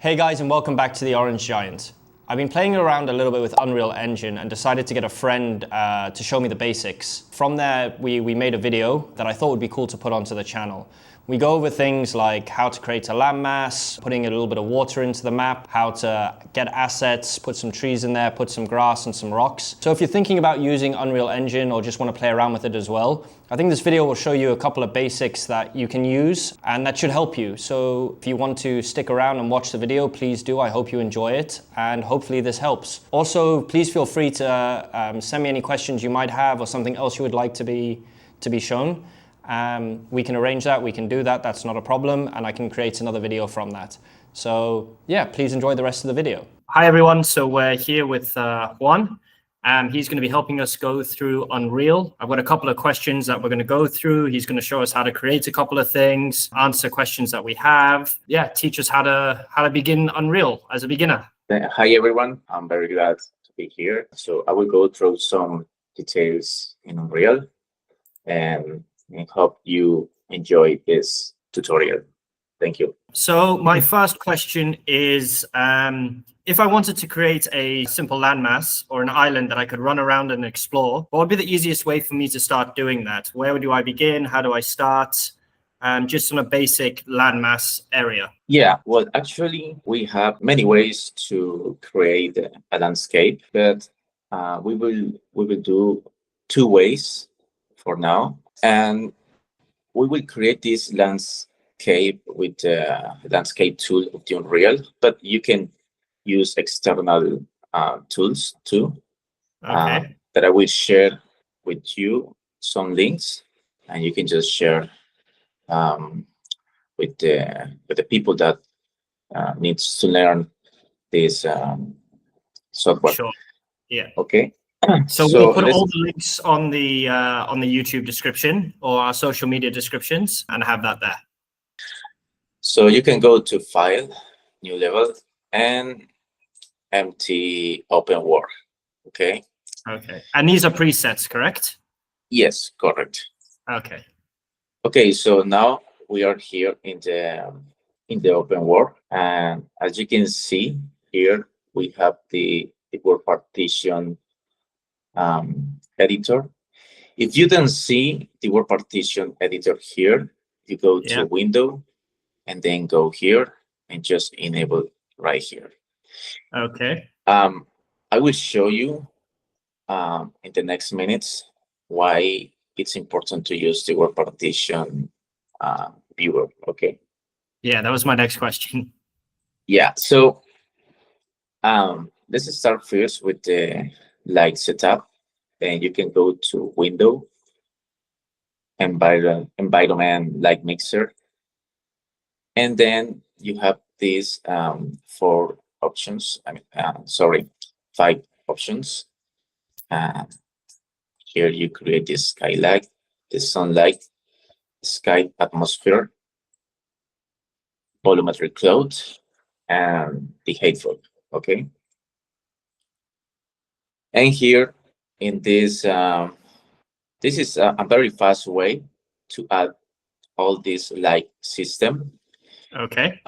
Hey guys, and welcome back to the Orange Giant. I've been playing around a little bit with Unreal Engine and decided to get a friend to show me the basics. From there, we made a video that I thought would be cool to put onto the channel. We go over things like how to create a landmass, putting a little bit of water into the map, how to get assets, put some trees in there, put some grass and some rocks. So if you're thinking about using Unreal Engine or just want to play around with it as well, I think this video will show you a couple of basics that you can use and that should help you. So if you want to stick around and watch the video, please do. I hope you enjoy it and hopefully this helps. Also, please feel free to send me any questions you might have or something else you would like to be shown. We can arrange that, we can do that, that's not a problem, and I can create another video from that. So yeah, please enjoy the rest of the video. Hi everyone, so we're here with Juan. He's going to be helping us go through Unreal. I've got a couple of questions that we're going to go through. He's going to show us how to create a couple of things, answer questions that we have. Yeah, teach us how to begin Unreal as a beginner. Hi everyone, I'm very glad to be here. So I will go through some details in Unreal and I hope you enjoy this tutorial. Thank you. So my first question is, if I wanted to create a simple landmass or an island that I could run around and explore, what would be the easiest way for me to start doing that? Where do I begin? How do I start? Just on a basic landmass area. Yeah, well, actually, we have many ways to create a landscape, but we will do two ways for now. And we will create this landscape with the landscape tool of the Unreal, but you can use external tools too. Okay. That I will share with you some links, and you can just share with the people that needs to learn this software. Sure. Yeah. Okay. So we'll put all the links on the YouTube description or our social media descriptions and have that there. So you can go to File, New Level, and Empty Open World. Okay. Okay. And these are presets, correct? Yes, correct. Okay. Okay. So now we are here in the open world, and as you can see here, we have the world partition editor. If you don't see the word partition editor here, you go to Window and then go here and just enable right here. Okay. I will show you in the next minutes why it's important to use the word partition viewer. Okay. Yeah, that was my next question. Yeah. So let's start first with the light setup. And you can go to Window, Environment Light Mixer, and then you have these 4 options. Five options. Here you create the skylight, the sunlight, sky atmosphere, volumetric cloud, and the height. Okay. And here in this, this is a very fast way to add all this light system. Okay.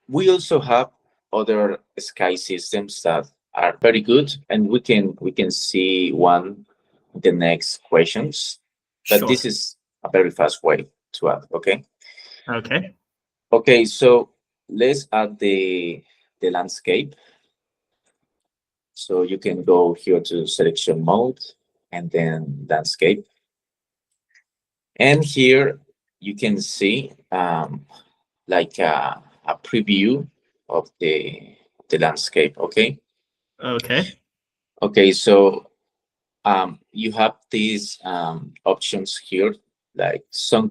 We also have other sky systems that are very good, and we can see one in the next questions. But Sure. This is a very fast way to add. Okay. Okay. Okay. So let's add the landscape. So you can go here to selection mode and then landscape. And here you can see like a preview of the landscape. Okay. Okay. Okay. So you have these options here, like some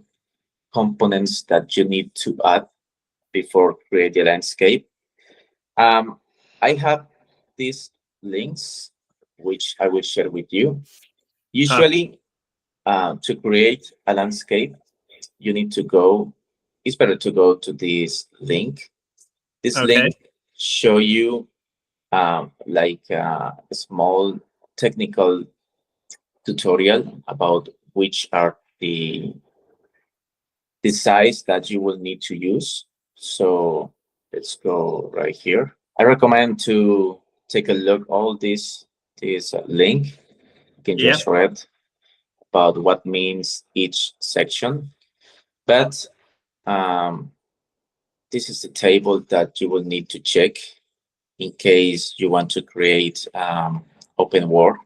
components that you need to add before creating a landscape. I have these links, which I will share with you. Usually, to create a landscape, you need to go, it's better to go to this link. This link show you like a small technical tutorial about which are the size that you will need to use. So let's go right here. I recommend to take a look all this link. You can just read about what means each section. But this is the table that you will need to check in case you want to create open world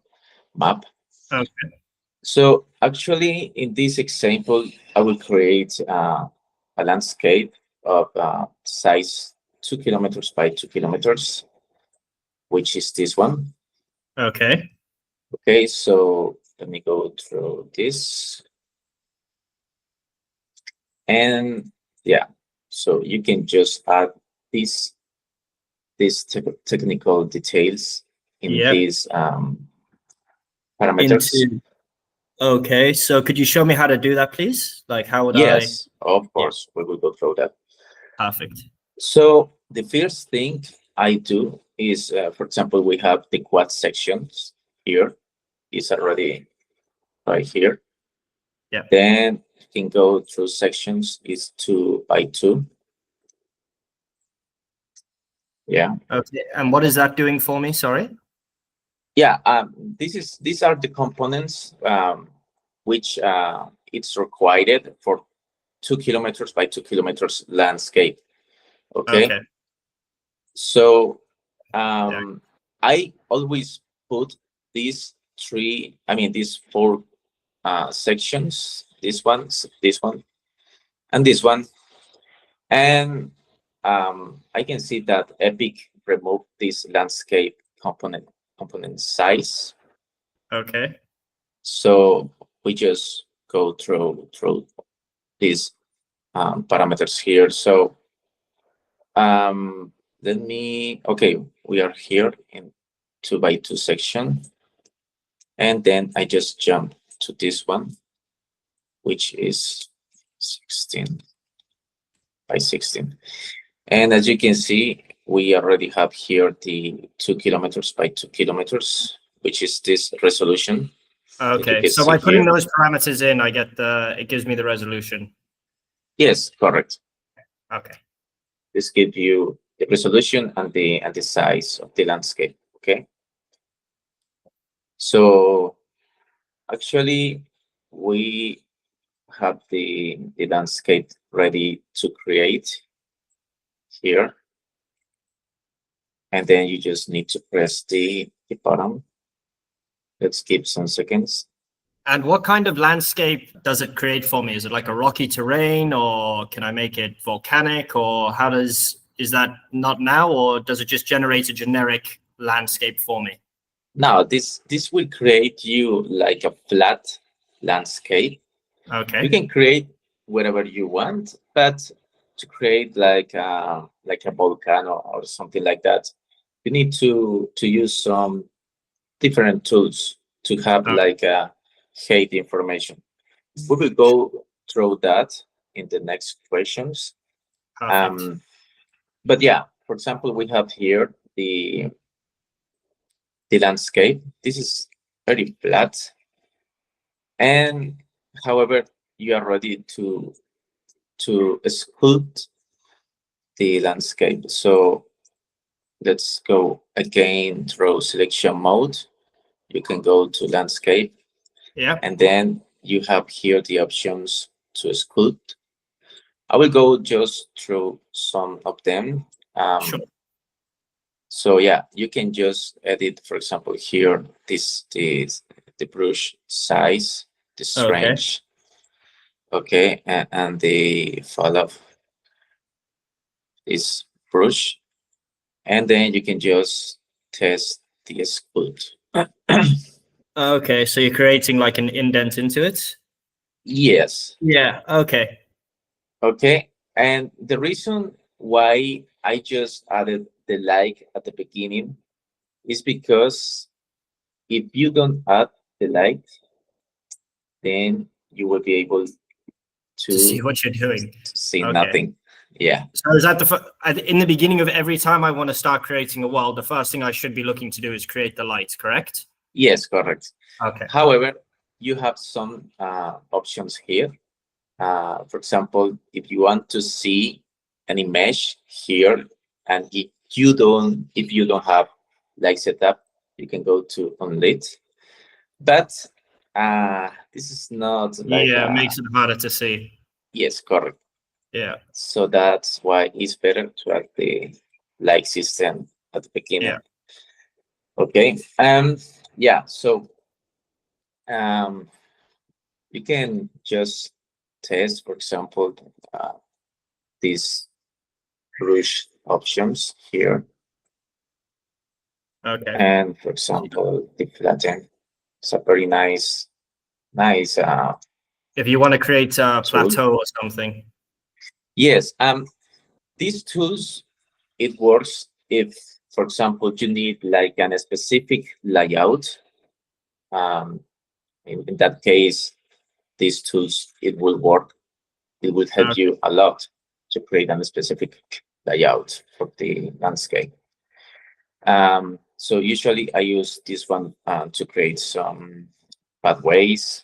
map. Okay. So actually, in this example, I will create a landscape of size 2 kilometers by 2 kilometers, which is this one. Okay. Okay, so let me go through this. And yeah, so you can just add these technical details in these parameters. Okay, so could you show me how to do that, please? Like, how would Yes, of course, we will go through that. Perfect. So the first thing I do is, for example, we have the quad sections here. It's already right here. Yeah. Then you can go through sections. It's 2 by 2. Yeah. Okay, and what is that doing for me? Sorry. Yeah. These are the components which it's required for 2 kilometers by 2 kilometers landscape. Okay. So I always put these these 4 sections, this one, and this one. And I can see that Epic removed this landscape component size. Okay. So we just go through these parameters here. So okay, we are here in 2 by 2 section. And then I just jump to this one, which is 16 by 16. And as you can see, we already have here the 2 kilometers by 2 kilometers, which is this resolution. Okay, so by putting those parameters in, I get it gives me the resolution. Yes, correct. Okay. This gives you the resolution and the size of the landscape. Okay. So actually, we have the landscape ready to create here. And then you just need to press the button. Let's give some seconds. And what kind of landscape does it create for me? Is it like a rocky terrain, or can I make it volcanic, or is that not now, or does it just generate a generic landscape for me? Now, this will create you like a flat landscape. Okay. You can create whatever you want, but to create like a volcano or something like that, you need to use some different tools to have like a height information. We will go through that in the next questions. But yeah, for example, we have here the landscape. This is very flat. And however, you are ready to sculpt the landscape. So let's go again through selection mode. You can go to landscape. Yeah. And then you have here the options to sculpt. I will go just through some of them. Sure. So yeah, you can just edit, for example, here the brush size, the range, okay, and the fall of this brush, and then you can just test the sculpt. Okay, so you're creating like an indent into it? Yes. Yeah. Okay. Okay, and the reason why I just added the like at the beginning is because if you don't add the like, then you will be able to see what you're doing. See nothing. Yeah. So is that in the beginning of every time I want to start creating a world, the first thing I should be looking to do is create the lights, correct? Yes, correct. Okay. However, you have some options here. For example, if you want to see an image here And if you don't have like setup, you can go to unlit. But this is not like it makes it harder to see. yes, correct. Yeah. So that's why it's better to have the like system at the beginning. Yeah. Okay. Yeah. So you can just test, for example, these brush options here. Okay. And for example, the flatten. It's a very nice. If you want to create a plateau or something. Yes. These tools, it works if, for example, you need like a specific layout. In that case, these tools, it will work. It will help you a lot to create a specific layout for the landscape. So usually I use this one to create some pathways,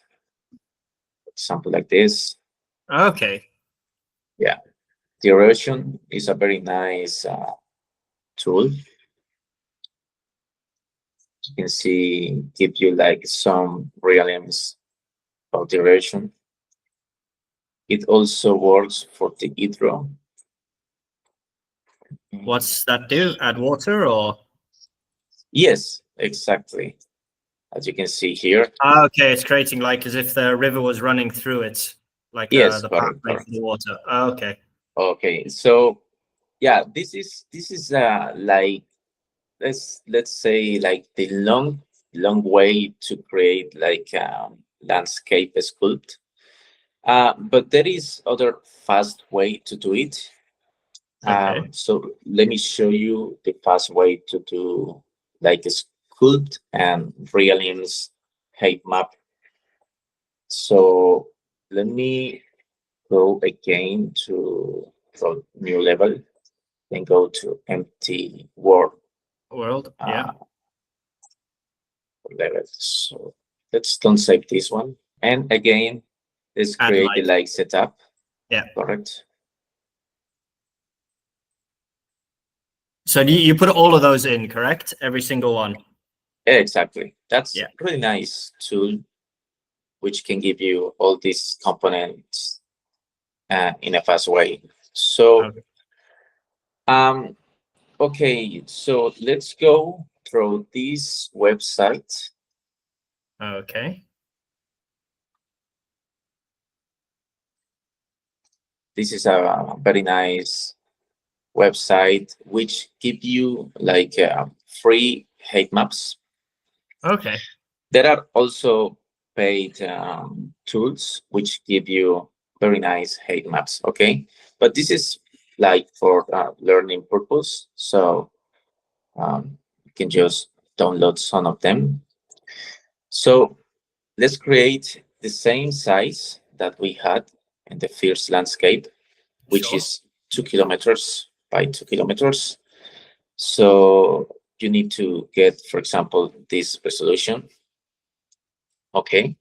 something like this. Okay. Yeah, the erosion is a very nice tool. You can see, give you like some realisms of the erosion. It also works for the hydro. What's that do? Add water or? Yes, exactly. As you can see here. Okay, it's creating like as if the river was running through it, like yes, the correct, pathway correct. for the water. Okay. Okay, so yeah, this is like let's say like the long way to create like landscape sculpt. But there is other fast way to do it. Okay. So let me show you the fast way to do like a sculpt and realisms height map. So let me go again to new level and go to empty world. Yeah. Level. So let's don't save this one. And again, let's Add create light. the like setup. Yeah. Correct. So you put all of those in, correct? Every single one. Yeah, exactly. That's Yeah. really nice tool, which can give you all these components in a fast way. So, okay, so let's go through this website. Okay. This is a very nice website which give you like free height maps. Okay. There are also paid tools which give you very nice height maps. Okay, but this is like for learning purpose, so you can just download some of them. So let's create the same size that we had in the first landscape, which is 2 kilometers by 2 kilometers. So you need to get, for example, this resolution. Okay.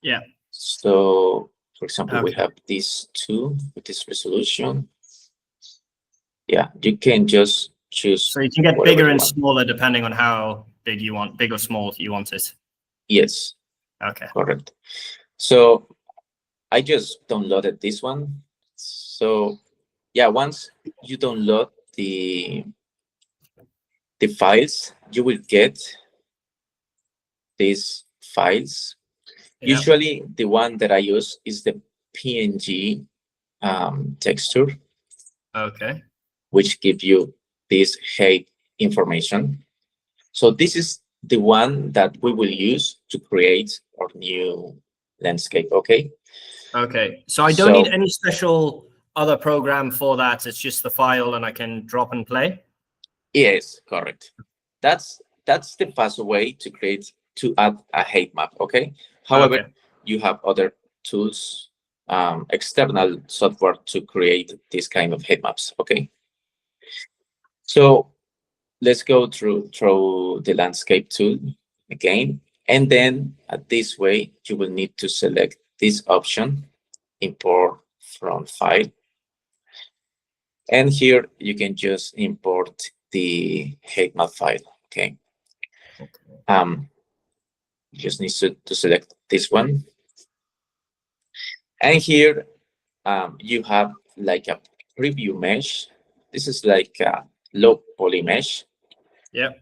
Yeah. So, for example, we have these two with this resolution. Yeah, you can just choose. So you can get bigger and smaller depending on how big you want, big or small you want it. Yes. Okay. Correct. So I just downloaded this one. So yeah, once you download the files, you will get these files. Yeah. Usually the one that I use is the PNG texture. Okay. Which give you this height information. So this is the one that we will use to create our new landscape. Okay. Okay. So I don't need any special other program for that. It's just the file and I can drop and play. Yes, correct. That's the fast way to add a height map. Okay. However, you have other tools, external software to create this kind of height maps. Okay. So let's go through the landscape tool again. And then this way, you will need to select this option, import from file. And here you can just import the height map file. Okay. You just need to select this one. And here you have like a preview mesh. This is like a low poly mesh. Yeah.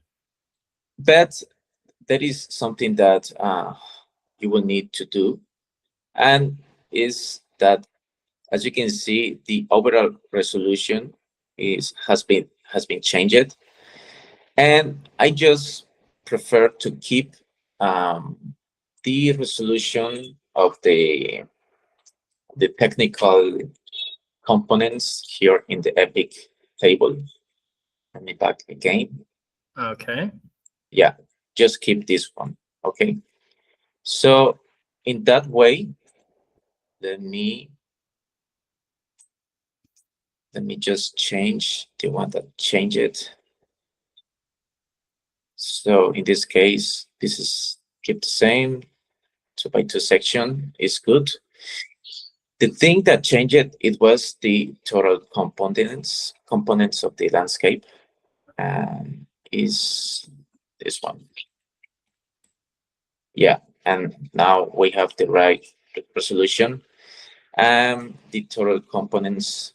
But there is something that you will need to do, and is that, as you can see, the overall resolution has been changed, and I just prefer to keep the resolution of the technical components here in the Epic table. Let me back again. Okay. Yeah, just keep this one. Okay. So in that way, let me just change the one that changed it. So in this case, this is keep the same. 2x2 section is good. The thing that changed it was the total components of the landscape, and is this one. Yeah, and now we have the right resolution. The total components,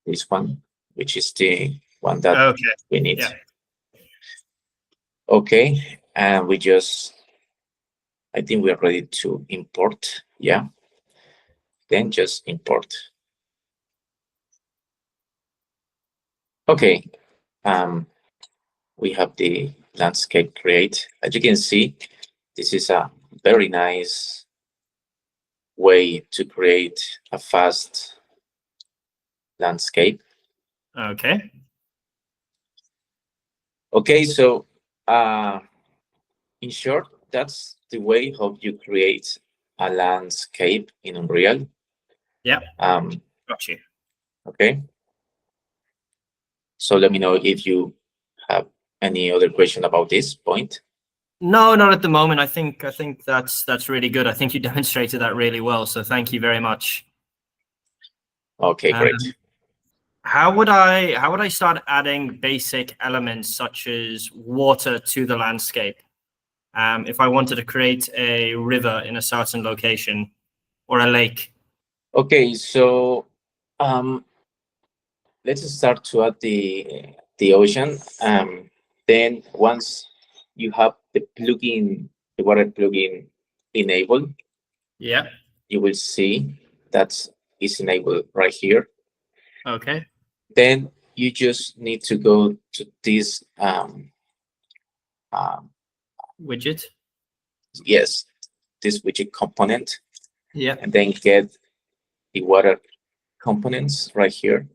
this one, which is the one that we need. Yeah. Okay, and we just, I think we're ready to import. Yeah, then just import. Okay, we have the landscape create. As you can see, this is a very nice way to create a fast landscape. Okay. Okay, so in short, that's the way how you create a landscape in Unreal. Yeah. Got you. Okay. So let me know if you have any other question about this point. No, not at the moment. I think that's really good. I think you demonstrated that really well. So thank you very much. Okay, great. How would I start adding basic elements such as water to the landscape? If I wanted to create a river in a certain location or a lake. Okay, so let's start to add the ocean. Then once you have the plugin, the water plugin enabled, Yeah. you will see that is enabled right here. Okay. Then you just need to go to this Widget. yes, this widget component. Yeah. And then get the water components right here.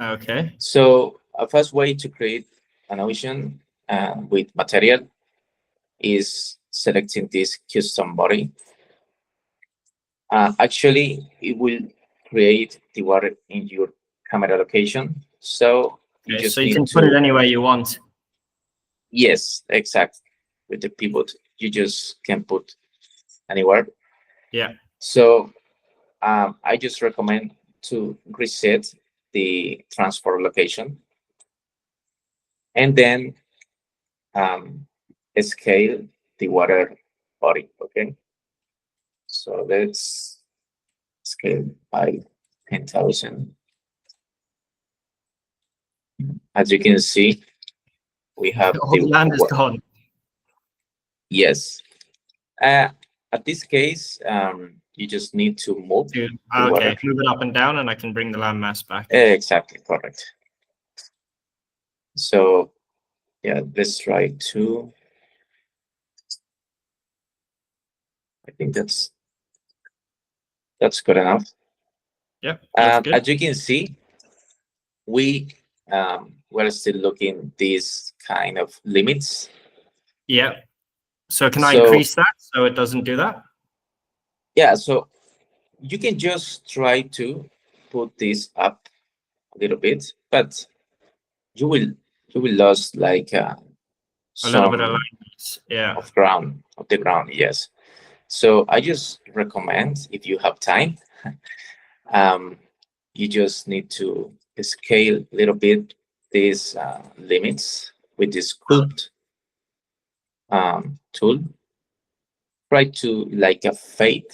Okay. So a fast way to create an ocean with material is selecting this custom body. Actually, it will create the water in your camera location. So you just you need can to put it anywhere you want. Yes, exactly. With the pivot, you just can put anywhere. Yeah. So I just recommend to reset the transfer location, and then scale the water body. Okay, so let's scale by 10,000. As you can see, we have All the land is gone. Yes. At this case, you just need to move. Okay, move it up and down, and I can bring the landmass back. Exactly, correct. So, yeah, let's try to. I think that's good enough. Yeah. That's good. As you can see, we're still looking these kind of limits. Yeah. So can I increase that so it doesn't do that? Yeah. So you can just try to put this up a little bit, but you will lose like a little bit of lines. Yeah. of the ground. Yes. So I just recommend, if you have time, you just need to scale a little bit these limits with this sculpt tool. Try to like a fade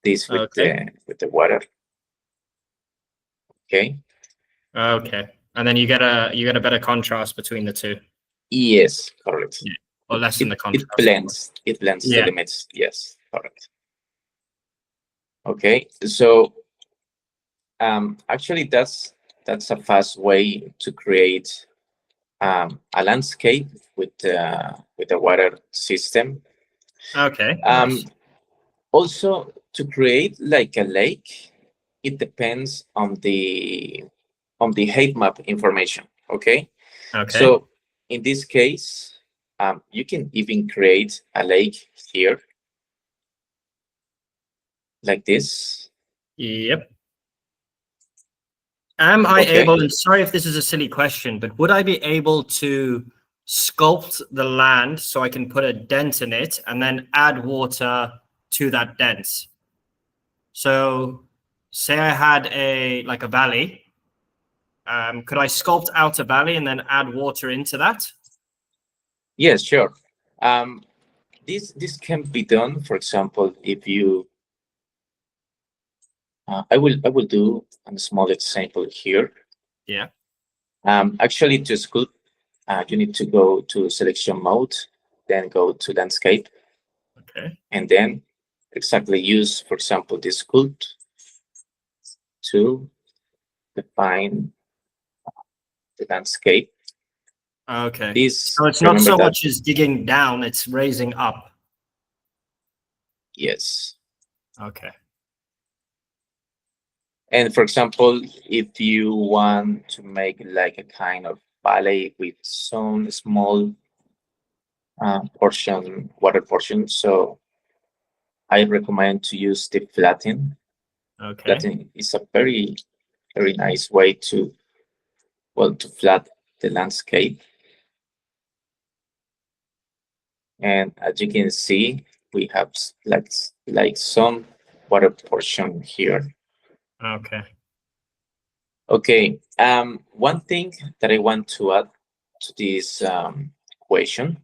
this with the water. Okay. Okay. And then you get a better contrast between the two. Yes, correct. Yeah. Or lessen the contrast. It blends the limits. Yes, correct. Okay, so actually that's a fast way to create a landscape with the water system. Okay. Nice. Also, to create like a lake, it depends on the height map information. Okay. Okay. So in this case, you can even create a lake here, like this. Yep. Am I able, and sorry if this is a silly question, but would I be able to sculpt the land so I can put a dent in it and then add water to that dent? So say I had a valley, could I sculpt out a valley and then add water into that? Yes, sure. This can be done. For example, if you, I will do a small example here. Yeah. Actually, to sculpt, you need to go to selection mode, then go to landscape. Okay. And then exactly use, for example, this sculpt to define the landscape. Okay. So it's not so much as digging down, it's raising up. Yes. Okay. And for example, if you want to make like a kind of valley with some small water portion, so I recommend to use the flatten. Okay. Flatten is a very, very nice way to flat the landscape. And as you can see, we have like some water portion here. Okay. Okay. One thing that I want to add to this equation,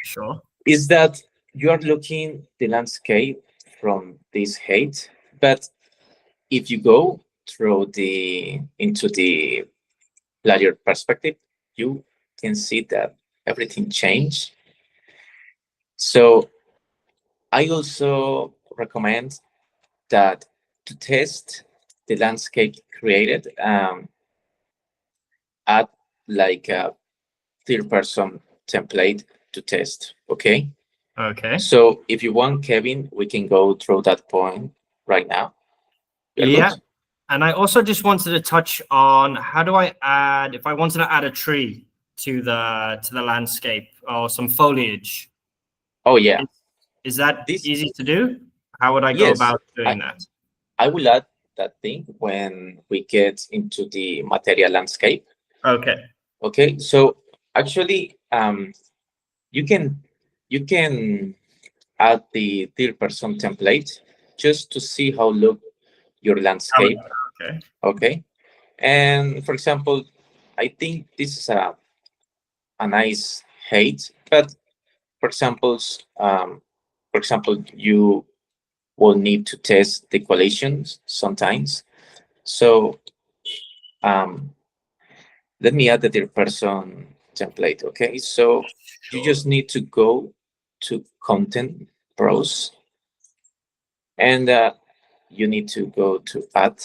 sure, is that you are looking the landscape from this height, but if you go through into the larger perspective, you can see that everything changed. So I also recommend that to test the landscape created, add like a third-person template to test. Okay. Okay. So if you want, Kevin, we can go through that point right now. Yeah. Good? And I also just wanted to touch on how do I add, if I wanted to add a tree to the landscape or some foliage. Oh yeah. Is that easy to do? How would I go about doing that? I will add that thing when we get into the material landscape. Okay. Okay. So actually, you can add the third-person template just to see how look your landscape. Okay. Okay. And for example, I think this is a nice height, but for example, you will need to test the coalitions sometimes. So let me add the third-person template. Okay, so you just need to go to content browse, and you need to go to add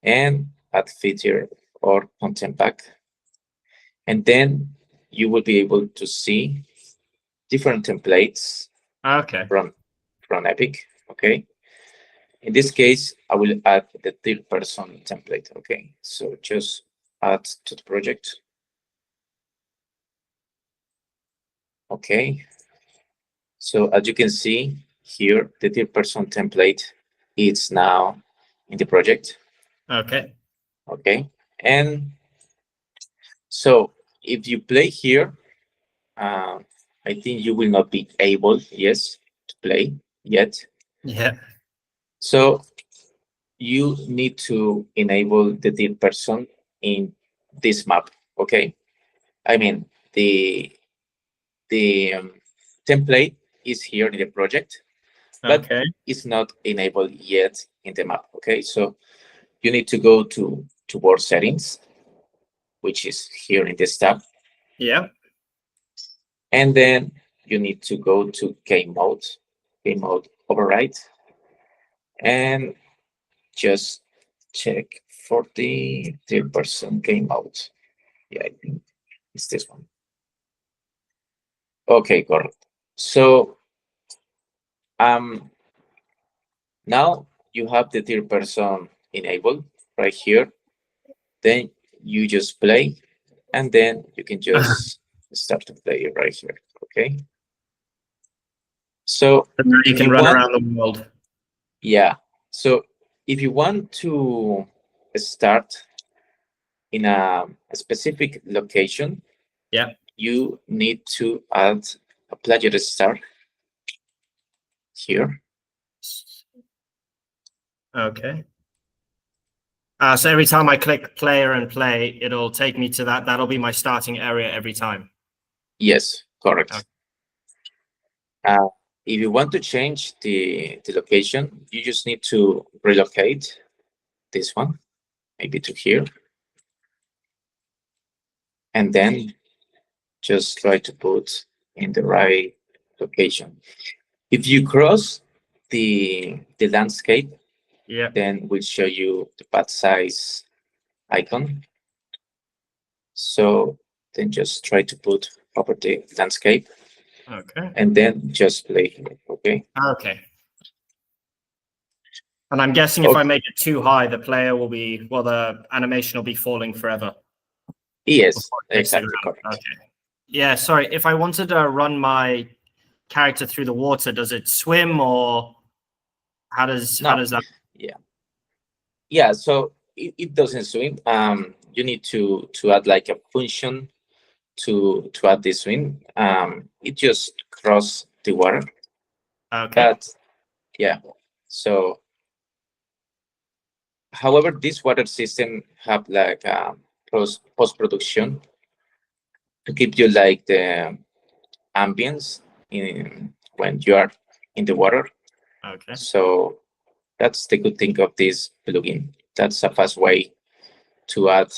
and add feature or content pack, and then you will be able to see different templates. Okay. From Epic. Okay. In this case, I will add the third-person template. Okay, so just add to the project. Okay, so as you can see here, the third-person template is now in the project. Okay. Okay, and so if you play here, I think you will not be able, to play yet. Yeah. So you need to enable the third person in this map. Okay, I mean the template is here in the project, but Okay. it's not enabled yet in the map. Okay, so you need to go to world settings, which is here in this tab, Yeah. and then you need to go to game mode override, and just check for the third person game mode. Yeah, I think it's this one. Okay, correct. So now you have the third person enabled right here. Then you just play, and then you can just start to play right here. Okay. So And now you if can you run want, around the world. yeah. So if you want to start in a specific location, Yeah. you need to add a player star here. Okay. So every time I click player and play, it'll take me to that. That'll be my starting area every time. Yes, correct. Okay. If you want to change the location, you just need to relocate this one, maybe to here, and then just try to put in the right location. If you cross the landscape, Yeah. then we'll show you the path size icon. So then just try to put over the landscape, Okay. and then just play here. Okay. Okay. And I'm guessing if I make it too high, the player will be, well, the animation will be falling forever. Yes, before it takes it exactly around. correct. Okay. Yeah, sorry. If I wanted to run my character through the water, does it swim, or how does that? Yeah, so it doesn't swim. You need to add like a function to add this swim. It just cross the water. Okay. But yeah, so however, this water system have like post production to keep you like the ambience in when you are in the water. Okay. So that's the good thing of this plugin. That's a fast way to add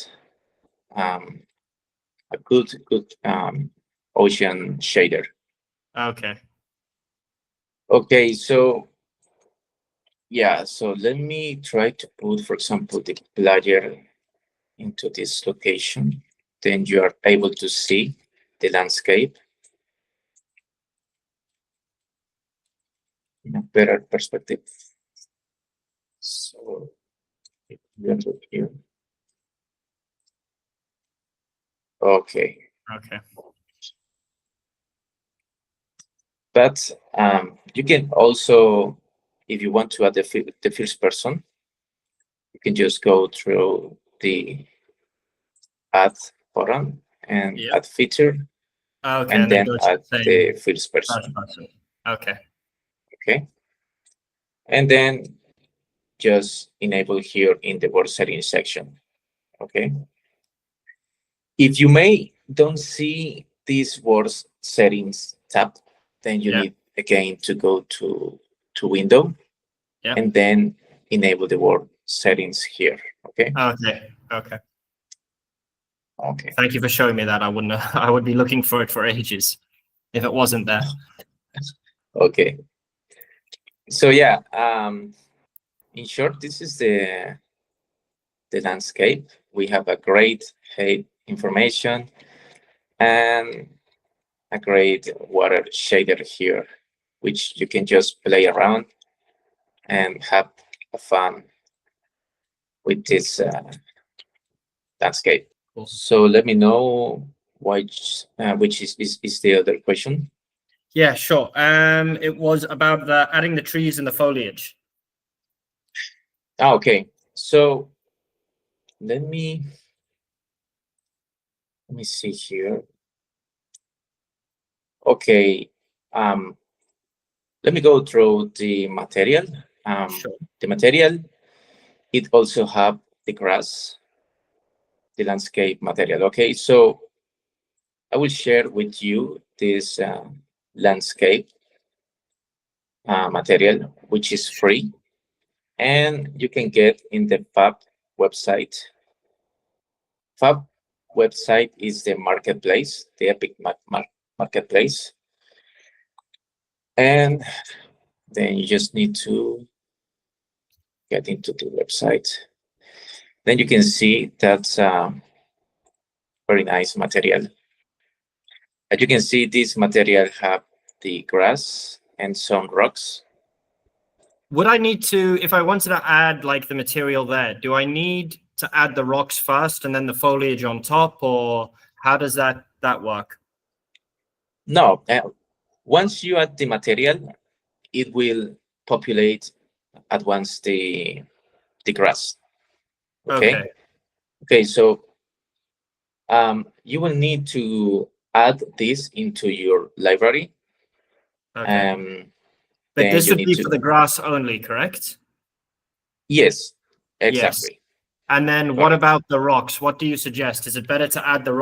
a good ocean shader. Okay. Okay, so yeah, so let me try to put, for example, the player into this location. Then you are able to see the landscape in a better perspective. So if we are here. Okay. Okay. But you can also, if you want to add the first person, you can just go through the add button and Yeah. add feature, Okay, and and then then go to add the the same first person. first person. Okay. Okay. And then just enable here in the word settings section. Okay. If you don't see this word settings tab, then you Yeah. need again to go to window, Yeah. and then enable the word settings here. Okay. Okay. Okay. Okay. Thank you for showing me that. I wouldn't. I would be looking for it for ages if it wasn't there. Okay. So yeah, in short, this is the landscape. We have a great height information and a great water shader here, which you can just play around and have fun with this landscape. Cool. So let me know which is the other question. Yeah, sure. It was about adding the trees and the foliage. Okay, so let me see here. Okay, let me go through the material. Sure. The material it also have the grass, the landscape material. Okay, so I will share with you this landscape material, which is free, and you can get in the Fab website. Fab website is the marketplace, the Epic marketplace. And then you just need to get into the website. Then you can see that's very nice material. As you can see, this material have the grass and some rocks. Would I need to, if I wanted to add like the material there, do I need to add the rocks first and then the foliage on top, or how does that work? No, once you add the material, it will populate at once the grass. Okay. Okay, so you will need to add this into your library. Okay. But this would be for the grass only, correct? Yes, Yes. exactly. And then what about the rocks? What do you suggest? Is it better to add the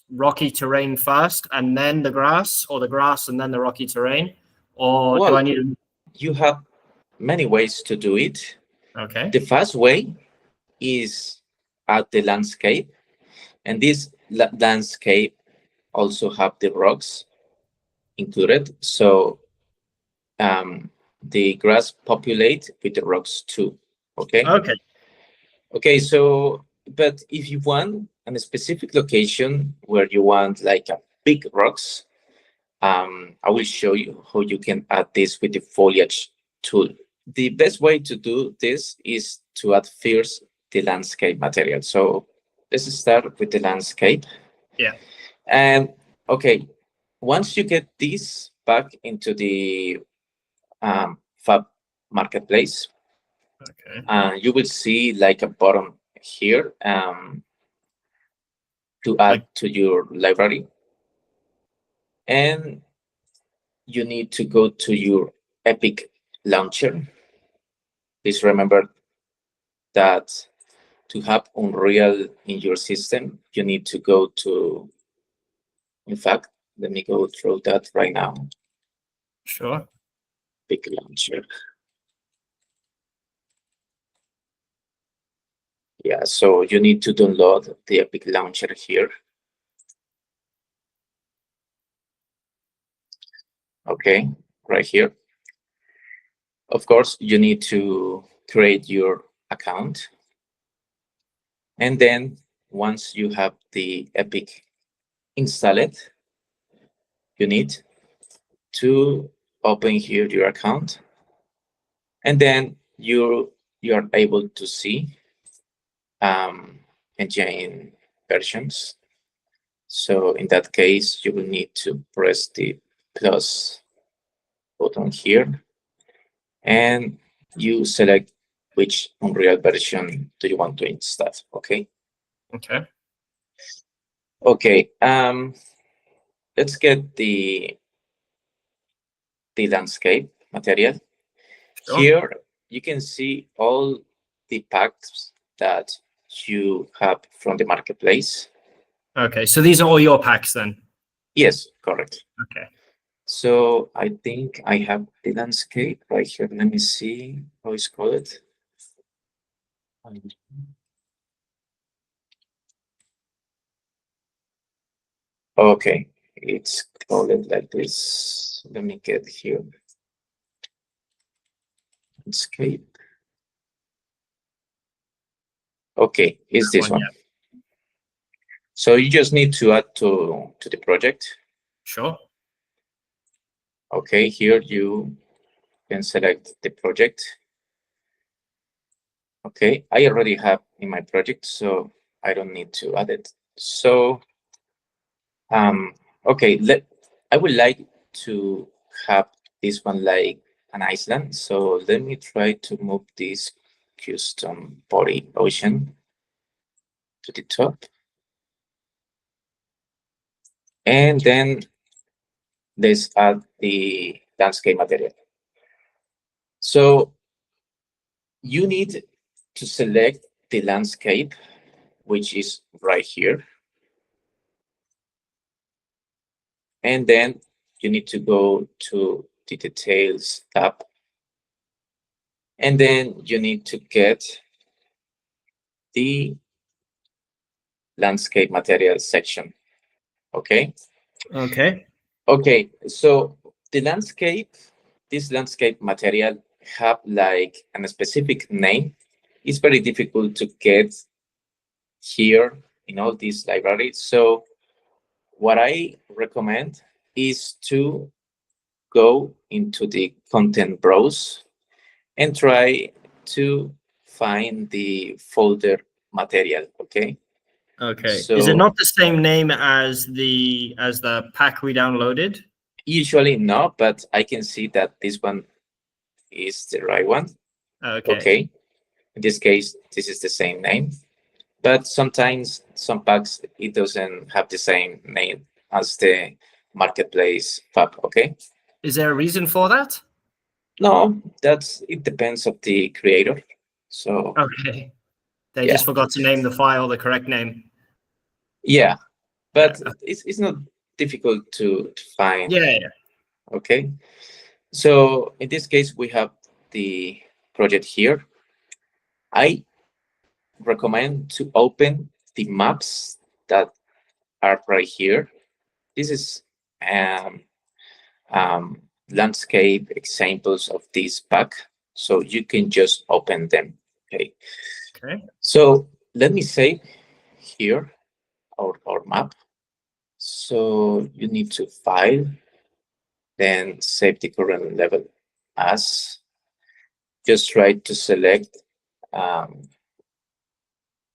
rocky terrain first and then the grass, or the grass and then the rocky terrain? Or do I need to... You have many ways to do it. Okay. The first way is add the landscape, and this landscape also have the rocks included. So the grass populate with the rocks too. Okay. Okay, so but if you want a specific location where you want like a big rocks, I will show you how you can add this with the foliage tool. The best way to do this is to add first the landscape material. So let's start with the landscape. Yeah. And okay, once you get this back into the Fab marketplace, you will see like a button here to add to your library, and you need to go to your Epic launcher. Please remember that to have Unreal in your system, you need to go to, in fact, let me go through that right now. Sure. Epic launcher. Yeah, so you need to download the Epic launcher here. Okay, right here. Of course, you need to create your account. And then once you have the Epic installed, you need to open here your account. And then you are able to see engine versions. So in that case, you will need to press the plus button here, and you select which Unreal version do you want to install. Okay. Okay. Okay. Let's get the landscape material. Sure. Here you can see all the packs that you have from the marketplace. Okay, so these are all your packs then? Yes, correct. Okay. So I think I have the landscape right here. Let me see how it's called. Okay, it's called like this. Let me get here. Landscape. Okay, it's this one. Yeah. So you just need to add to the project. Sure. Okay, here you can select the project. Okay, I already have in my project, so I don't need to add it. So, okay, I would like to have this one like an island. So let me try to move this custom body ocean to the top. And then let's add the landscape material. So you need to select the landscape, which is right here. And then you need to go to the details tab. And then you need to get the landscape material section. Okay. Okay. Okay. So the landscape, this landscape material have like a specific name. It's very difficult to get here in all these libraries. So what I recommend is to go into the content browse and try to find the folder material. Okay. Okay. So is it not the same name as the pack we downloaded? Usually no, but I can see that this one is the right one. Okay. Okay. In this case, this is the same name, but sometimes some packs, it doesn't have the same name as the marketplace tab. Okay. Is there a reason for that? No, it depends of the creator. So Okay. They yeah. just forgot to name the file the correct name. Yeah, but it's not difficult to find. Yeah. Okay. So in this case, we have the project here. I recommend to open the maps that are right here. This is landscape examples of this pack. So you can just open them. Okay. Okay. So let me save here our map. So you need to file, then save the current level as. Just try to select,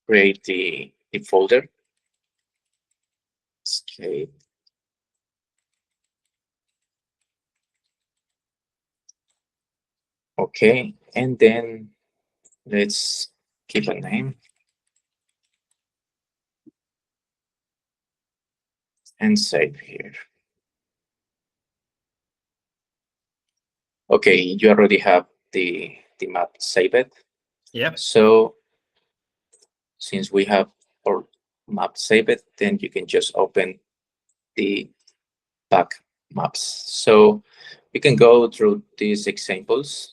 create the folder. Escape. Okay, and then let's keep a name and save here. Okay, you already have the map saved. Yep. So since we have our map saved, then you can just open the pack maps. So we can go through these examples.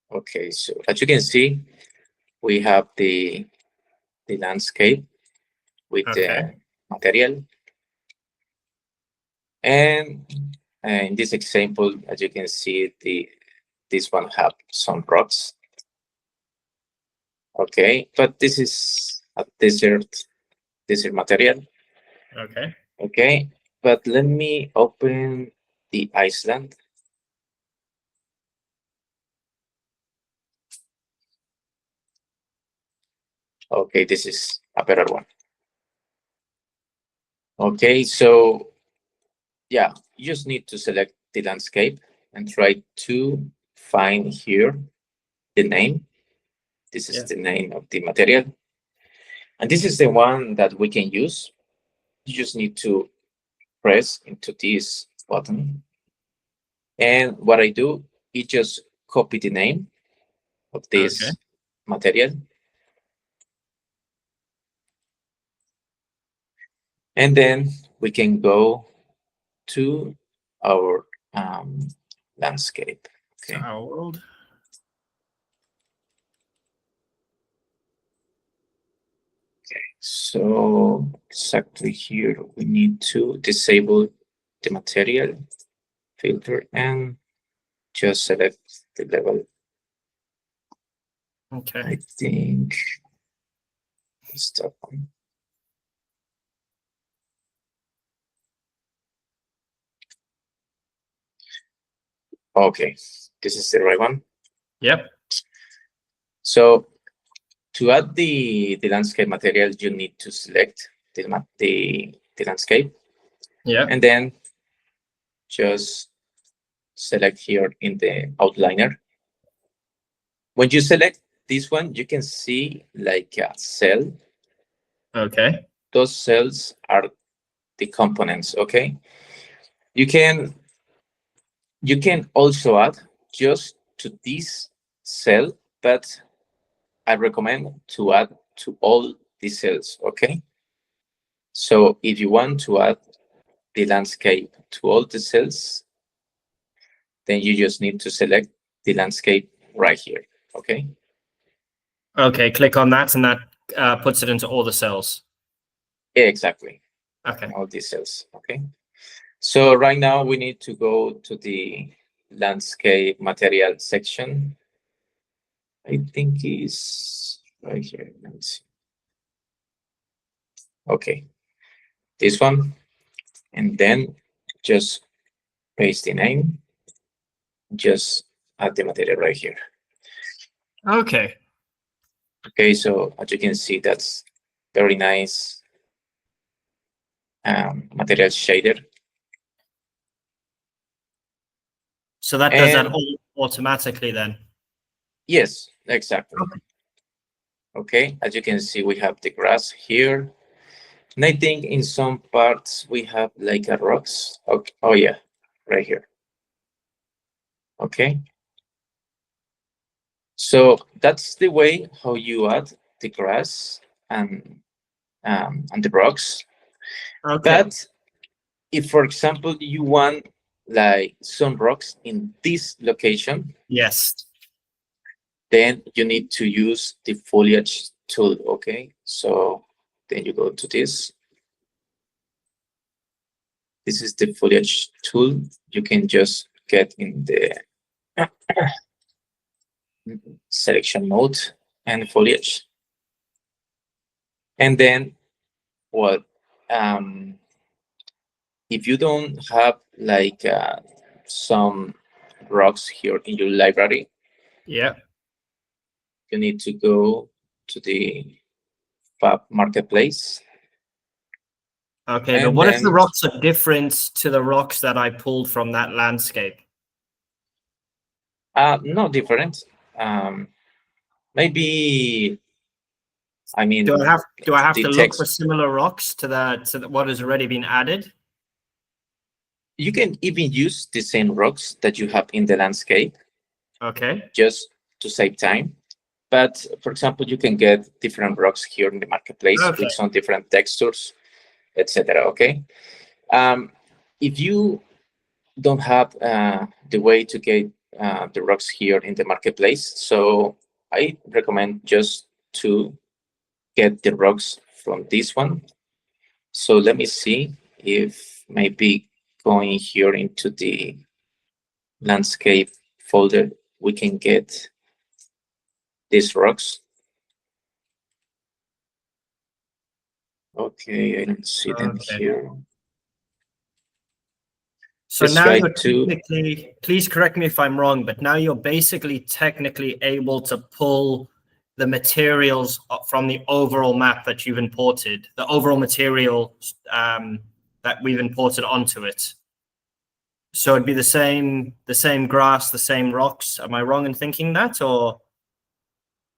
Okay, so as you can see, we have the landscape with the material. And in this example, as you can see, this one have some rocks. Okay, but this is a desert material. Okay. Okay, but let me open the Iceland. Okay, this is a better one. Okay, so yeah, you just need to select the landscape and try to find here the name. This is the name of the material. And this is the one that we can use. You just need to press into this button. And what I do is just copy the name of this material. And then we can go to our landscape. Okay. Our world. Okay, so exactly here we need to disable the material filter and just select the level. Okay. I think stop on. Okay, this is the right one. Yep. So to add the landscape material, you need to select the landscape. Yeah. And then just select here in the outliner. When you select this one, you can see like a cell. Okay. Those cells are the components. Okay, you can also add just to this cell, but I recommend to add to all the cells. Okay, so if you want to add the landscape to all the cells, then you just need to select the landscape right here. Okay. Okay, click on that, and that puts it into all the cells. Exactly. Okay. All these cells. Okay. So right now we need to go to the landscape material section. I think is right here. Let's see. Okay, this one, and then just paste the name. Just add the material right here. Okay. Okay, so as you can see, that's very nice material shader. So that does that all automatically then? Yes, exactly. Okay, as you can see, we have the grass here. And I think in some parts we have like a rocks. Okay. Oh yeah, right here. Okay. So that's the way how you add the grass and the rocks. Okay. But if, for example, you want like some rocks in this location, Yes. then you need to use the foliage tool. Okay. So then you go to this. This is the foliage tool. You can just get in the selection mode and foliage. And then what? If you don't have like some rocks here in your library, Yeah. you need to go to the Fab Marketplace. Okay, but what if the rocks are different to the rocks that I pulled from that landscape? No different. Maybe. I mean, do I have to look text. for similar rocks to what has already been added? You can even use the same rocks that you have in the landscape. Okay. Just to save time. But for example, you can get different rocks here in the marketplace with some different textures, etc. Okay. If you don't have the way to get the rocks here in the marketplace, so I recommend just to get the rocks from this one. So let me see if maybe going here into the landscape folder, we can get these rocks. Okay, I don't see them here. So now you're technically, please correct me if I'm wrong, but now you're basically technically able to pull the materials from the overall map that you've imported, the overall material that we've imported onto it. So it'd be the same grass, the same rocks. Am I wrong in thinking that, or?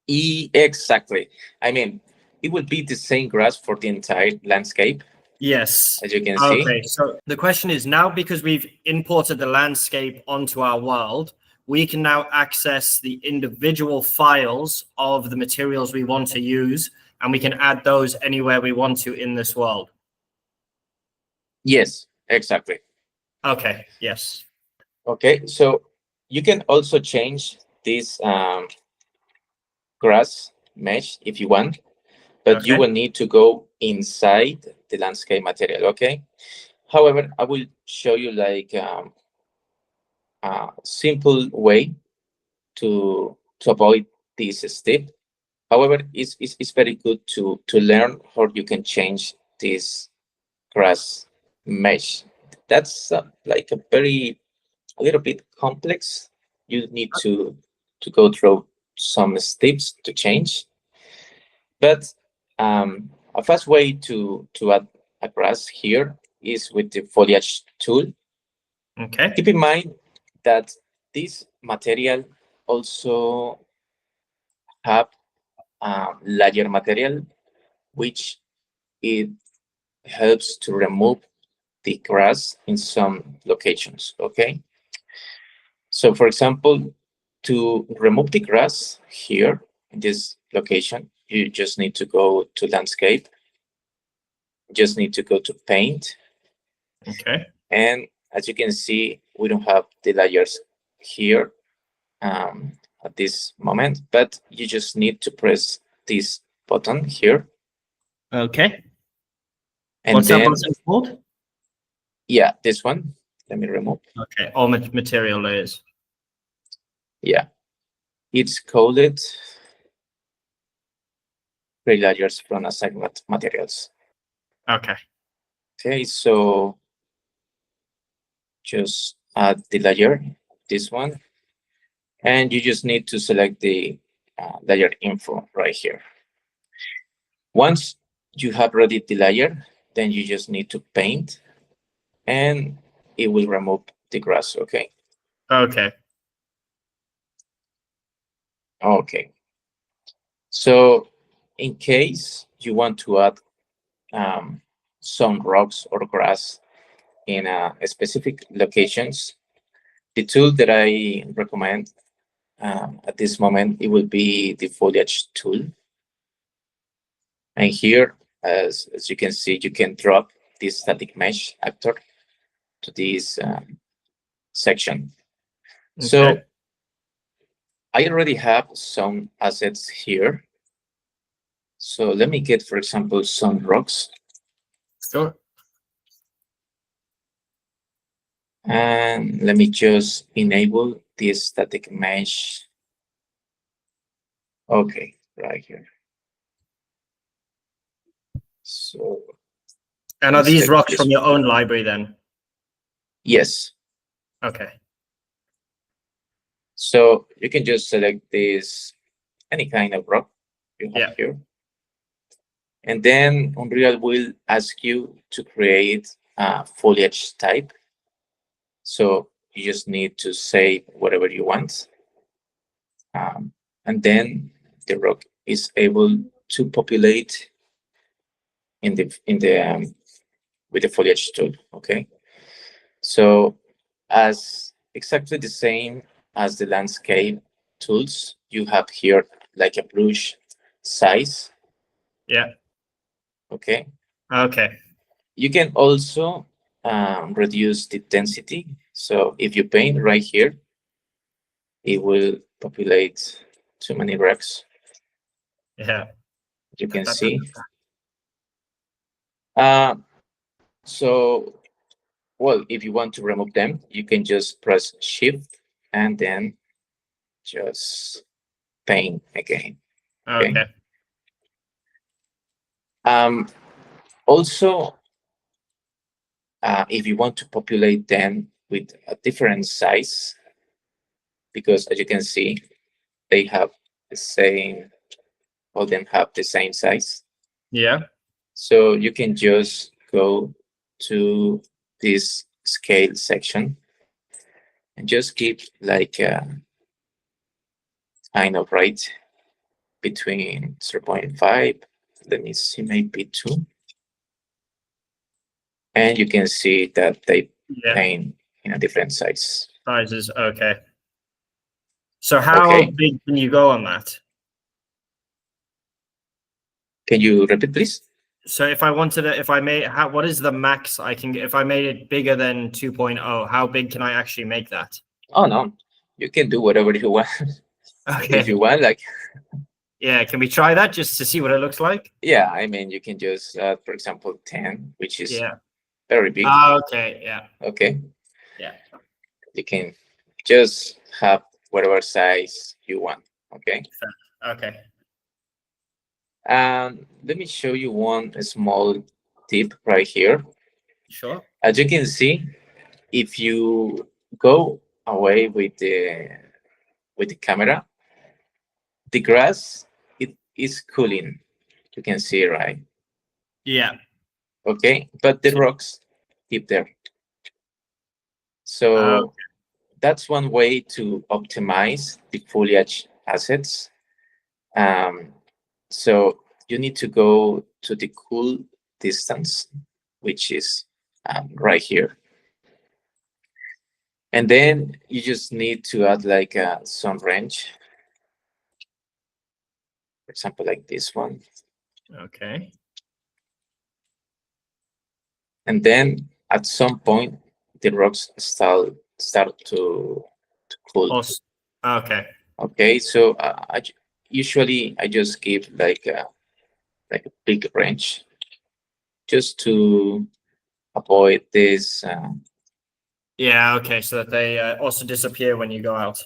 Exactly. I mean, it would be the same grass for the entire landscape. Yes. As you can see. Okay, so the question is now, because we've imported the landscape onto our world, we can now access the individual files of the materials we want to use, and we can add those anywhere we want to in this world. Yes, exactly. Okay, yes. Okay, so you can also change this grass mesh if you want, but you will need to go inside the landscape material, okay? However, I will show you like a simple way to avoid this step. However, it's very good to learn how you can change this grass mesh. That's like a little bit complex. You need to go through some steps to change. But a fast way to add a grass here is with the foliage tool. Okay. Keep in mind that this material also have layer material, which it helps to remove the grass in some locations, okay? So for example, to remove the grass here in this location, you just need to go to landscape, just need to go to paint. Okay. And as you can see, we don't have the layers here at this moment, but you just need to press this button here. Okay. And What's then, that button called? yeah, this one, let me remove. Okay, all material layers. Yeah, it's called Gray layers from assignment materials. Okay. Okay, so just add the layer, this one, and you just need to select the layer info right here. Once you have ready the layer, then you just need to paint, and it will remove the grass, okay? Okay. Okay. So in case you want to add some rocks or grass in specific locations, the tool that I recommend at this moment, it will be the foliage tool. And here, as you can see, you can drop this static mesh actor to this section. Okay. So I already have some assets here. So let me get, for example, some rocks. Sure. And let me just enable this static mesh. Okay, right here. So, And are these take rocks this from your own library then? yes. Okay. So you can just select this, any kind of rock you have here. And then Unreal will ask you to create a foliage type. So you just need to say whatever you want. And then the rock is able to populate in the with the foliage tool. Okay. So as exactly the same as the landscape tools, you have here like a brush size. Yeah. Okay. Okay. You can also reduce the density. So if you paint right here, it will populate too many rocks. Yeah. You can see. So, well, if you want to remove them, you can just press Shift and then just paint again. Okay. Also, if you want to populate them with a different size, because as you can see, they have the same, all of them have the same size. Yeah. So you can just go to this scale section and just keep like kind of right between 0.5, let me see, maybe 2. And you can see that they paint in a different size. Sizes. Okay. So how big can you go on that? Can you repeat, please? So if I wanted to, if I made, what is the max I can get? If I made it bigger than 2.0, how big can I actually make that? Oh, no, you can do whatever you want. Okay. If you want, like. Yeah, can we try that just to see what it looks like? Yeah, I mean, you can just, for example, 10, which is very big. Okay, yeah. Okay. Yeah. You can just have whatever size you want. Okay. Okay. Let me show you one small tip right here. Sure. As you can see, if you go away with the camera, the grass, it is cooling. You can see, right? Yeah. Okay, but the rocks keep there. So that's one way to optimize the foliage assets. So you need to go to the cool distance, which is right here. And then you just need to add like some range. For example, like this one. Okay. And then at some point, the rocks start to cool. Okay. Okay, so usually I just give like a big range just to avoid this. Yeah. Okay. So that they also disappear when you go out.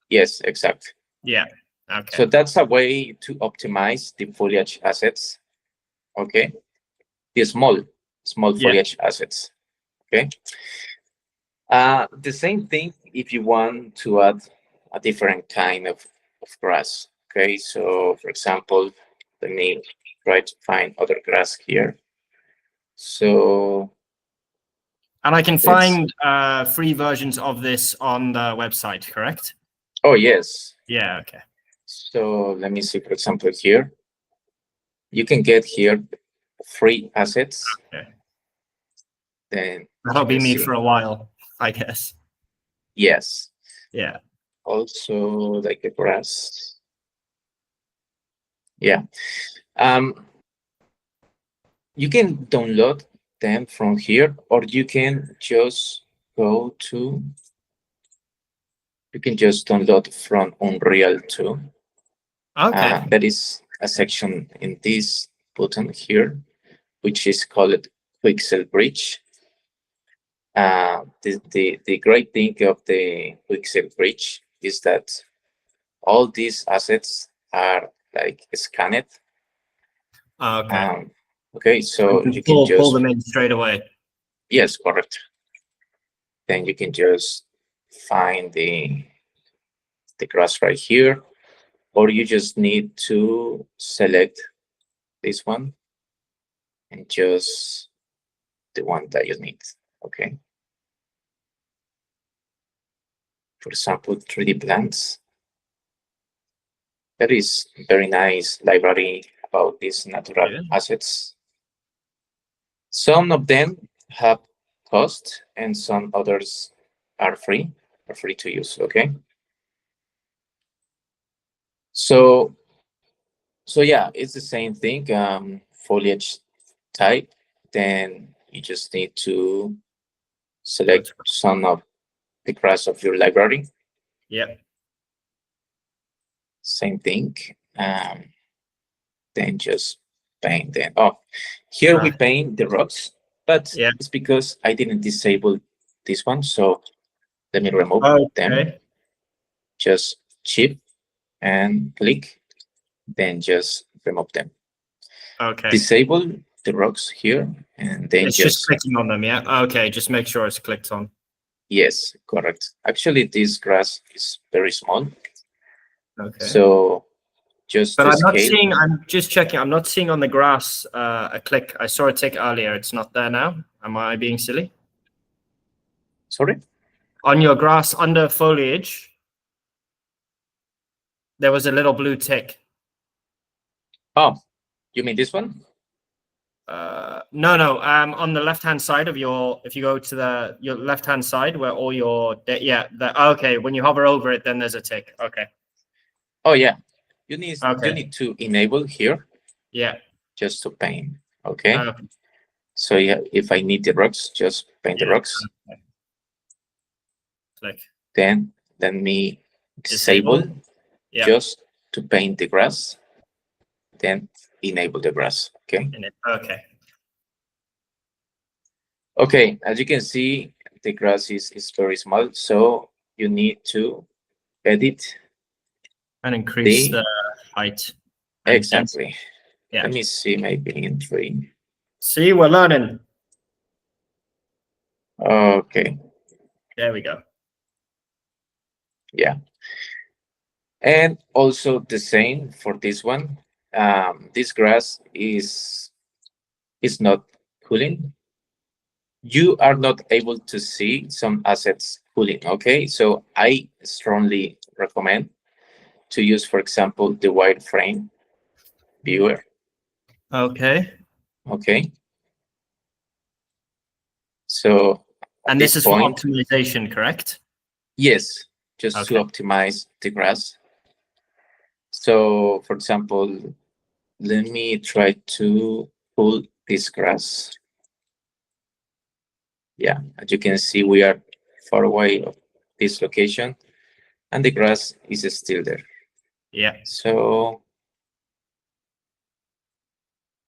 Yes, exactly. Yeah. Okay. So that's a way to optimize the foliage assets. Okay, the small foliage assets. Okay. The same thing if you want to add a different kind of grass. Okay, so for example, let me try to find other grass here. So, and I can find free versions of this on the website, correct? Oh, yes. Yeah, okay. So let me see, for example, here. You can get here free assets. Okay. Then that'll be me for a while, I guess. Yes. Yeah. Also like a grass. Yeah. You can download them from here, or you can just go to, you can just download from Unreal 2. Okay. There is a section in this button here, which is called Quixel Bridge. The great thing of the Quixel Bridge is that all these assets are like scanned. Okay. Okay, so you can just pull them in straight away. Yes, correct. Then you can just find the grass right here, or you just need to select this one and just the one that you need. Okay. For example, 3D plants. That is very nice library about these natural assets. Some of them have cost and some others are free to use. Okay. So yeah, it's the same thing. Foliage type. Then you just need to select some of the grass of your library. Yeah. Same thing. Then just paint them. Oh, here we paint the rocks, but it's because I didn't disable this one. So let me remove them. Just shift and click, then just remove them. Okay. Disable the rocks here, and then it's just clicking on them. Yeah. Okay. Just make sure it's clicked on. Yes, correct. Actually, this grass is very small. Okay. So just but I'm scale. not seeing. I'm just checking. I'm not seeing on the grass a click. I saw a tick earlier. It's not there now. Am I being silly? Sorry. On your grass under foliage, there was a little blue tick. Oh, you mean this one? No. On the left-hand side of if you go to your left-hand side where all your, okay. When you hover over it, then there's a tick. Okay. Oh yeah, you need to enable here. Yeah. Just to paint. Okay. So yeah, if I need the rocks, just paint the rocks. Okay. Click. Then let me disable. Just to paint the grass. Then enable the grass. Okay. Okay. Okay, as you can see, the grass is very small, so you need to edit and increase the height. Exactly. Yeah. Let me see, maybe in 3. See, we're learning. Okay. There we go. Yeah. And also the same for this one. This grass is not cooling. You are not able to see some assets cooling. Okay, so I strongly recommend to use, for example, the wireframe viewer. Okay. Okay. So And this this is point, for optimization, correct? yes, just Okay. to optimize the grass. So for example, let me try to pull this grass. Yeah, as you can see, we are far away of this location and the grass is still there. Yeah. So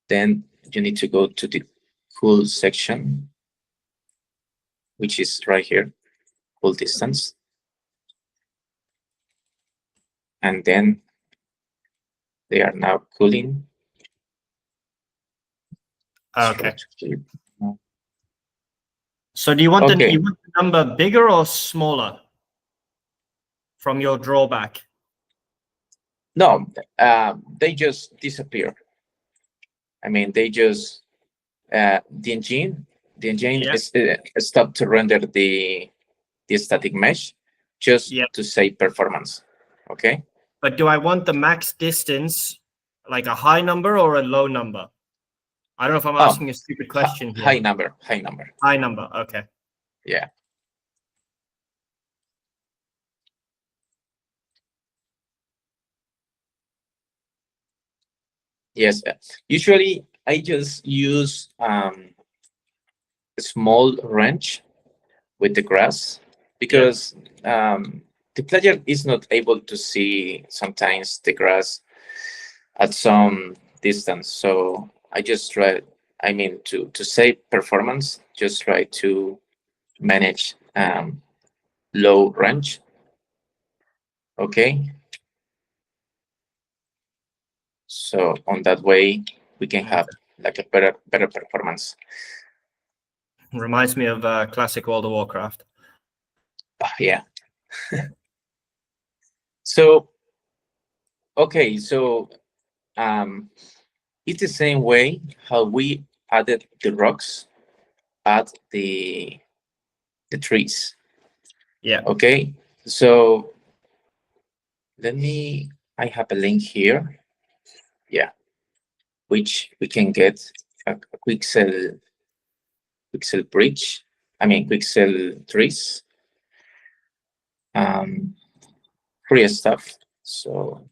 then you need to go to the cool section, which is right here, cool distance. And then they are now cooling. Okay. So do you want Okay. you want the number bigger or smaller from your drawback? No, they just disappear. I mean, they just the engine Yeah. is stopped to render the static mesh just Yeah. to save performance. Okay. But do I want the max distance like a high number or a low number? I don't know if I'm asking a stupid question here. High number. High number. Okay. Yeah. Yes. Usually I just use a small wrench with the grass because the player is not able to see sometimes the grass at some distance. So I just try, I mean, to save performance, just try to manage low range. Okay. So on that way, we can have like a better performance. Reminds me of classic World of Warcraft. Yeah. So, okay. So it's the same way how we added the rocks at the trees. Yeah. Okay. So I have a link here. Yeah. Which we can get a Quixel bridge. I mean, Quixel trees. Free stuff. So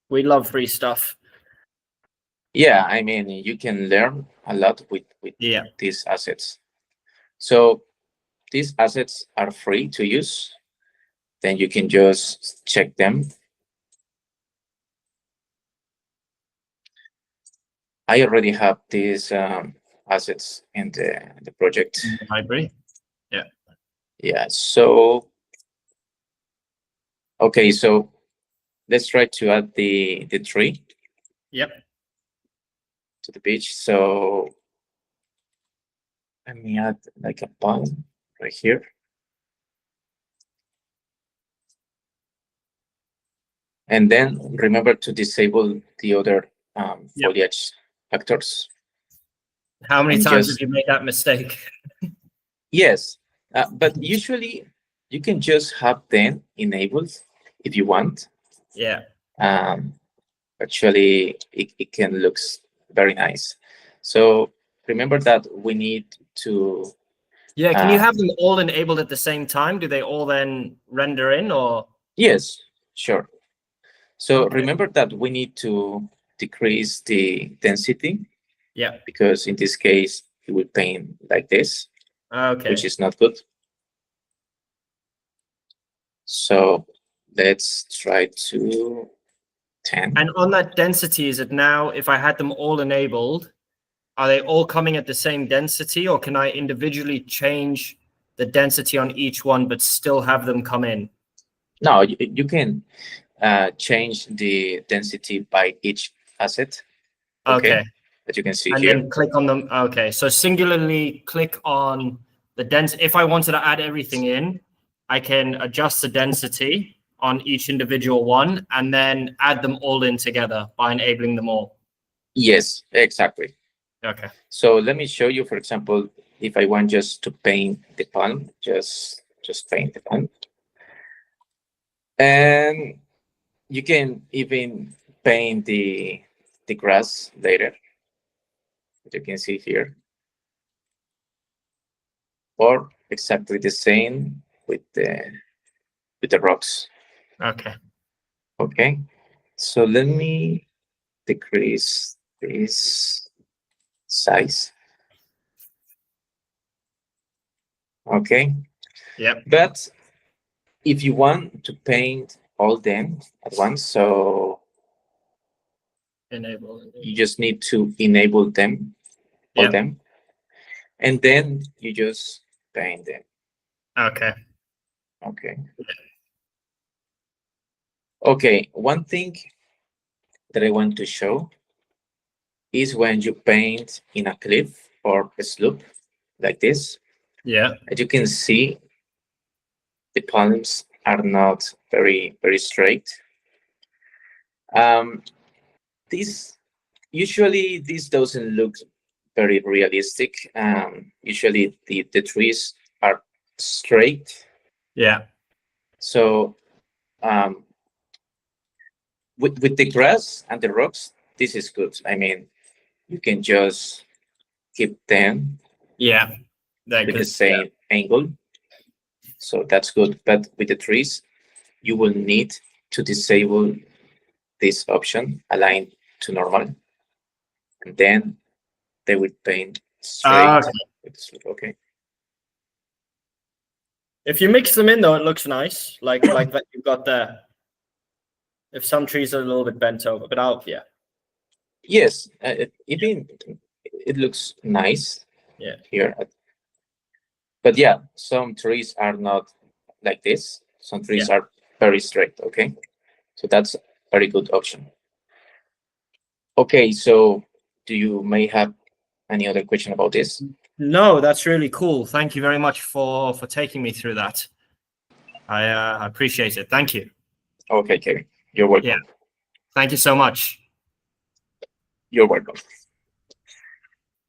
We love free stuff. yeah, I mean, you can learn a lot with these assets. So these assets are free to use. Then you can just check them. I already have these assets in the project. Library. Yeah. Yeah. So okay, so let's try to add the tree. Yep. To the beach. So let me add like a palm right here. And then remember to disable the other foliage factors. How many times have you made that mistake? Yes, but usually you can just have them enabled if you want. Yeah. Actually, it can look very nice. So remember that we need to. Yeah, can you have them all enabled at the same time? Do they all then render in or? Yes, sure. So remember that we need to decrease the density. Yeah. Because in this case, it will paint like this, which is not good. So let's try to 10. And on that density, is it now, if I had them all enabled, are they all coming at the same density, or can I individually change the density on each one, but still have them come in? No, you can change the density by each asset. Okay. That you can see and here. Then click on them. Okay. So singularly click on the density. If I wanted to add everything in, I can adjust the density on each individual one and then add them all in together by enabling them all. Yes, exactly. Okay. So let me show you, for example, if I want just to paint the palm, just paint the palm. And you can even paint the grass later. You can see here. or exactly the same with the rocks. Okay. Okay, so let me decrease this size. Okay, Yep. but if you want to paint all them at once, so Enable. you just need to enable them, all Yep. them, and then you just paint them. Okay. Okay. Okay, one thing that I want to show is when you paint in a cliff or a slope like this. Yeah. As you can see, the palms are not very straight. This usually this doesn't look very realistic. Usually the trees are straight. Yeah. So with the grass and the rocks, this is good. I mean, you can just keep them Yeah. with the same angle. So that's good. But with the trees, you will need to disable this option, align to normal, and then they will paint straight. Okay. If you mix them in though, it looks nice. Like that you've got there. If some trees are a little bit bent over, but yeah. Yes, even it looks nice. Yeah. Here, but yeah, some trees are not like this. Some trees are very straight. Okay, so that's a very good option. Okay, so do you may have any other question about this? No, that's really cool. Thank you very much for taking me through that. I appreciate it. Thank you. Okay, Kevin, you're welcome. Yeah. Thank you so much. You're welcome.